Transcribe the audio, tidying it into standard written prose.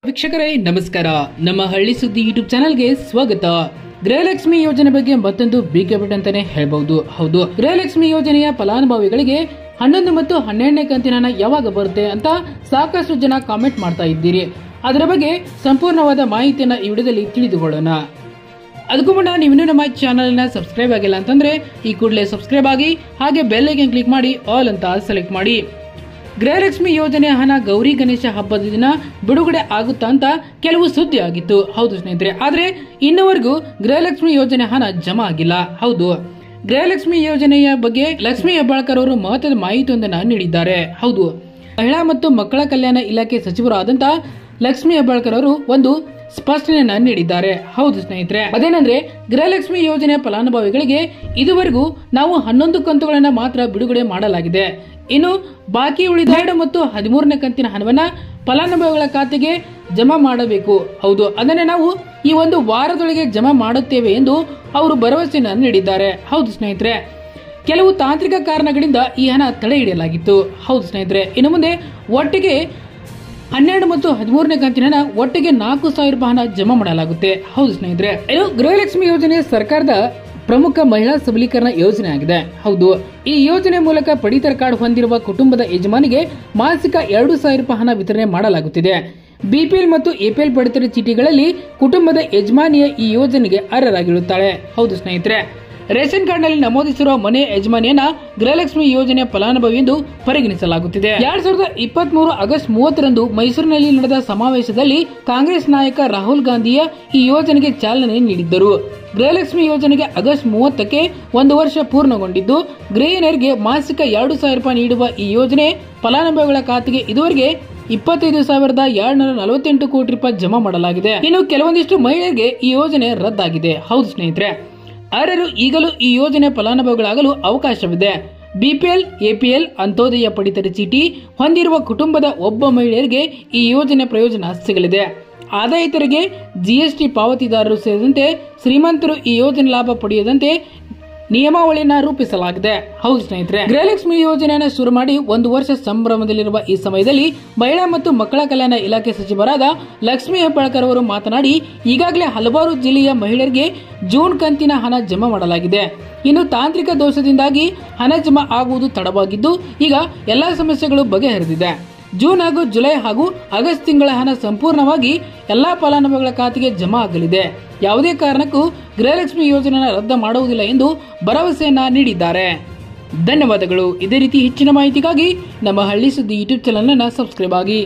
ವೀಕ್ಷಕರೇ ನಮಸ್ಕಾರ. ನಮ್ಮ ಹಳ್ಳಿ ಸುದ್ದಿ ಯೂಟ್ಯೂಬ್ ಚಾನೆಲ್ಗೆ ಸ್ವಾಗತ. ಗೃಹಲಕ್ಷ್ಮಿ ಯೋಜನೆ ಬಗ್ಗೆ ಮತ್ತೊಂದು ಬಿಗ್ ಅಪ್ಡೇಟ್ ಅಂತಾನೆ ಹೇಳ್ಬಹುದು. ಹೌದು, ಗೃಹಲಕ್ಷ್ಮಿ ಯೋಜನೆಯ ಫಲಾನುಭವಿಗಳಿಗೆ 11 ಮತ್ತು 12ನೇ ಕಂತಿನ ಹಣ ಯಾವಾಗ ಬರುತ್ತೆ ಅಂತ ಸಾಕಷ್ಟು ಜನ ಕಾಮೆಂಟ್ ಮಾಡ್ತಾ ಇದ್ದೀರಿ. ಅದರ ಬಗ್ಗೆ ಸಂಪೂರ್ಣವಾದ ಮಾಹಿತಿಯನ್ನ ಈ ವಿಡಿಯೋದಲ್ಲಿ ತಿಳಿದುಕೊಳ್ಳೋಣ. ಅದಕ್ಕೂ ಮುನ್ನ ನೀವು ನಮ್ಮ ಚಾನೆಲ್ ನ ಸಬ್ಸ್ಕ್ರೈಬ್ ಆಗಿಲ್ಲ ಅಂತಂದ್ರೆ ಈ ಕೂಡಲೇ ಸಬ್ಸ್ಕ್ರೈಬ್ ಆಗಿ, ಹಾಗೆ ಬೆಲ್ ಐಕಾನ್ ಕ್ಲಿಕ್ ಮಾಡಿ ಆಲ್ ಅಂತ ಸೆಲೆಕ್ಟ್ ಮಾಡಿ. ಗೃಹಲಕ್ಷ್ಮಿ ಯೋಜನೆ ಹಣ ಗೌರಿ ಗಣೇಶ ಹಬ್ಬದ ದಿನ ಬಿಡುಗಡೆ ಆಗುತ್ತಾ ಅಂತ ಕೆಲವು ಸುದ್ದಿ ಆಗಿತ್ತು. ಹೌದು ಸ್ನೇಹಿತರೆ, ಆದ್ರೆ ಇನ್ನುವರೆಗೂ ಗೃಹಲಕ್ಷ್ಮಿ ಯೋಜನೆ ಹಣ ಜಮಾ ಆಗಿಲ್ಲ. ಹೌದು, ಗೃಹಲಕ್ಷ್ಮಿ ಯೋಜನೆಯ ಬಗ್ಗೆ ಲಕ್ಷ್ಮೀ ಹೆಬ್ಬಾಳ್ಕರ್ ಅವರು ಮಹತ್ವದ ಮಾಹಿತಿಯೊಂದನ್ನು ನೀಡಿದ್ದಾರೆ. ಹೌದು, ಮಹಿಳಾ ಮತ್ತು ಮಕ್ಕಳ ಕಲ್ಯಾಣ ಇಲಾಖೆ ಸಚಿವರಾದಂತ ಲಕ್ಷ್ಮೀ ಹೆಬ್ಬಾಳ್ಕರ್ ಅವರು ಒಂದು ಸ್ಪಷ್ಟನೆಯನ್ನ ನೀಡಿದ್ದಾರೆ. ಹೌದು ಸ್ನೇಹಿತರೆ, ಅದೇನಂದ್ರೆ ಗೃಹಲಕ್ಷ್ಮಿ ಯೋಜನೆಯ ಫಲಾನುಭವಿಗಳಿಗೆ ಇದುವರೆಗೂ ನಾವು 11 ಕಂತುಗಳನ್ನ ಮಾತ್ರ ಬಿಡುಗಡೆ ಮಾಡಲಾಗಿದೆ. ಇನ್ನು ಬಾಕಿ ಉಳಿದ 2 ಮತ್ತು 13ನೇ ಕಂತಿನ ಹಣವನ್ನ ಫಲಾನುಭವಿಗಳ ಖಾತೆಗೆ ಜಮಾ ಮಾಡಬೇಕು. ಹೌದು, ಅದನ್ನೇ ನಾವು ಈ ಒಂದು ವಾರದೊಳಗೆ ಜಮಾ ಮಾಡುತ್ತೇವೆ ಎಂದು ಅವರು ಭರವಸೆಯನ್ನು ನೀಡಿದ್ದಾರೆ. ಹೌದು ಸ್ನೇಹಿತರೆ, ಕೆಲವು ತಾಂತ್ರಿಕ ಕಾರಣಗಳಿಂದ ಈ ಹಣ ತಡೆ ಹಿಡಿಯಲಾಗಿತ್ತು. ಹೌದು ಸ್ನೇಹಿತರೆ, ಇನ್ನು ಮುಂದೆ ಒಟ್ಟಿಗೆ 12 ಮತ್ತು 13ನೇ ಕಂತಿನ ಹಣ ಒಟ್ಟಿಗೆ 4,000 ರೂಪಾಯಿ ಹಣ ಜಮಾ ಮಾಡಲಾಗುತ್ತೆ. ಹೌದು ಸ್ನೇಹಿತರೆ, ಇದು ಗೃಹಲಕ್ಷ್ಮಿ ಯೋಜನೆ ಸರ್ಕಾರದ ಪ್ರಮುಖ ಮಹಿಳಾ ಸಬಲೀಕರಣ ಯೋಜನೆ ಆಗಿದೆ. ಹೌದು, ಈ ಯೋಜನೆ ಮೂಲಕ ಪಡಿತರ ಕಾರ್ಡ್ ಹೊಂದಿರುವ ಕುಟುಂಬದ ಯಜಮಾನಿಗೆ ಮಾಸಿಕ 2,000 ರೂಪಾಯಿ ಹಣ ವಿತರಣೆ ಮಾಡಲಾಗುತ್ತಿದೆ. ಬಿಪಿಎಲ್ ಮತ್ತು ಎಪಿಎಲ್ ಪಡಿತರ ಚೀಟಿಗಳಲ್ಲಿ ಕುಟುಂಬದ ಯಜಮಾನಿಯ ಈ ಯೋಜನೆಗೆ ಅರ್ಹರಾಗಿರುತ್ತಾಳೆ. ಹೌದು ಸ್ನೇಹಿತರೆ, ರೇಷನ್ ಕಾರ್ಡ್ ನಲ್ಲಿ ನಮೂದಿಸಿರುವ ಮನೆ ಯಜಮಾನಿಯನ್ನ ಗೃಹಲಕ್ಷ್ಮಿ ಯೋಜನೆಯ ಫಲಾನುಭವಿ ಎಂದು ಪರಿಗಣಿಸಲಾಗುತ್ತಿದೆ. 2023 ಆಗಸ್ಟ್ 30ರಂದು ಮೈಸೂರಿನಲ್ಲಿ ನಡೆದ ಸಮಾವೇಶದಲ್ಲಿ ಕಾಂಗ್ರೆಸ್ ನಾಯಕ ರಾಹುಲ್ ಗಾಂಧಿಯ ಈ ಯೋಜನೆಗೆ ಚಾಲನೆ ನೀಡಿದ್ದರು. ಗೃಹಲಕ್ಷ್ಮಿ ಯೋಜನೆಗೆ ಆಗಸ್ಟ್ 30ಕ್ಕೆ 1 ವರ್ಷ ಪೂರ್ಣಗೊಂಡಿದ್ದು, ಗೃಹಿಣಿಯರಿಗೆ ಮಾಸಿಕ 2,000 ರೂಪಾಯಿ ನೀಡುವ ಈ ಯೋಜನೆ ಫಲಾನುಭವಿಗಳ ಖಾತೆಗೆ ಇದುವರೆಗೆ 25,248 ಕೋಟಿ ರೂಪಾಯಿ ಜಮಾ ಮಾಡಲಾಗಿದೆ. ಇನ್ನು ಕೆಲವೊಂದಿಷ್ಟು ಮಹಿಳೆಯರಿಗೆ ಈ ಯೋಜನೆ ರದ್ದಾಗಿದೆ. ಹೌದು ಸ್ನೇಹಿತರೆ, ಅರ್ಹರು ಈಗಲೂ ಈ ಯೋಜನೆ ಫಲಾನುಭವಿಗಳಾಗಲು ಅವಕಾಶವಿದೆ. ಬಿಪಿಎಲ್, ಎಪಿಎಲ್, ಅಂತ್ಯೋದಯ ಪಡಿತರ ಚೀಟಿ ಹೊಂದಿರುವ ಕುಟುಂಬದ ಒಬ್ಬ ಮಹಿಳೆಯರಿಗೆ ಈ ಯೋಜನೆ ಪ್ರಯೋಜನ ಸಿಗಲಿದೆ. ಆದಾಯ ತೆರಿಗೆ, ಜಿಎಸ್ಟಿ ಪಾವತಿದಾರರು ಸೇರಿದಂತೆ ಶ್ರೀಮಂತರು ಈ ಯೋಜನೆ ಲಾಭ ಪಡೆಯದಂತೆ ನಿಯಮಾವಳಿಯನ್ನ ರೂಪಿಸಲಾಗಿದೆ. ಹೌದು ಸ್ನೇಹಿತರೆ, ಗೃಹಲಕ್ಷ್ಮಿ ಯೋಜನೆಯನ್ನು ಶುರು ಮಾಡಿ 1 ವರ್ಷ ಸಂಭ್ರಮದಲ್ಲಿರುವ ಈ ಸಮಯದಲ್ಲಿ ಮಹಿಳಾ ಮತ್ತು ಮಕ್ಕಳ ಕಲ್ಯಾಣ ಇಲಾಖೆ ಸಚಿವರಾದ ಲಕ್ಷ್ಮೀ ಹೆಬ್ಬಾಳ್ಕರ್ ಅವರು ಮಾತನಾಡಿ, ಈಗಾಗಲೇ ಹಲವಾರು ಜಿಲ್ಲೆಯ ಮಹಿಳೆಯರಿಗೆ ಜೂನ್ ಕಂತಿನ ಹಣ ಜಮಾ ಮಾಡಲಾಗಿದೆ. ಇನ್ನು ತಾಂತ್ರಿಕ ದೋಷದಿಂದಾಗಿ ಹಣ ಜಮಾ ಆಗುವುದು ತಡವಾಗಿದ್ದು, ಈಗ ಎಲ್ಲಾ ಸಮಸ್ಯೆಗಳು ಬಗೆಹರಿದಿದೆ. ಜೂನ್ ಹಾಗೂ ಜುಲೈ ಹಾಗೂ ಆಗಸ್ಟ್ ತಿಂಗಳ ಹಣ ಸಂಪೂರ್ಣವಾಗಿ ಎಲ್ಲಾ ಫಲಾನುಭವಿಗಳ ಖಾತೆಗೆ ಜಮಾ ಆಗಲಿದೆ. ಯಾವುದೇ ಕಾರಣಕ್ಕೂ ಗೃಹಲಕ್ಷ್ಮಿ ಯೋಜನೆಯನ್ನು ರದ್ದು ಮಾಡುವುದಿಲ್ಲ ಎಂದು ಭರವಸೆಯನ್ನ ನೀಡಿದ್ದಾರೆ. ಧನ್ಯವಾದಗಳು. ಇದೇ ರೀತಿ ಹೆಚ್ಚಿನ ಮಾಹಿತಿಗಾಗಿ ನಮ್ಮ ಹಳ್ಳಿ ಸುದ್ದಿ ಯೂಟ್ಯೂಬ್ ಚಾನೆಲ್ ಅನ್ನು ಸಬ್ಸ್ಕ್ರೈಬ್ ಆಗಿ.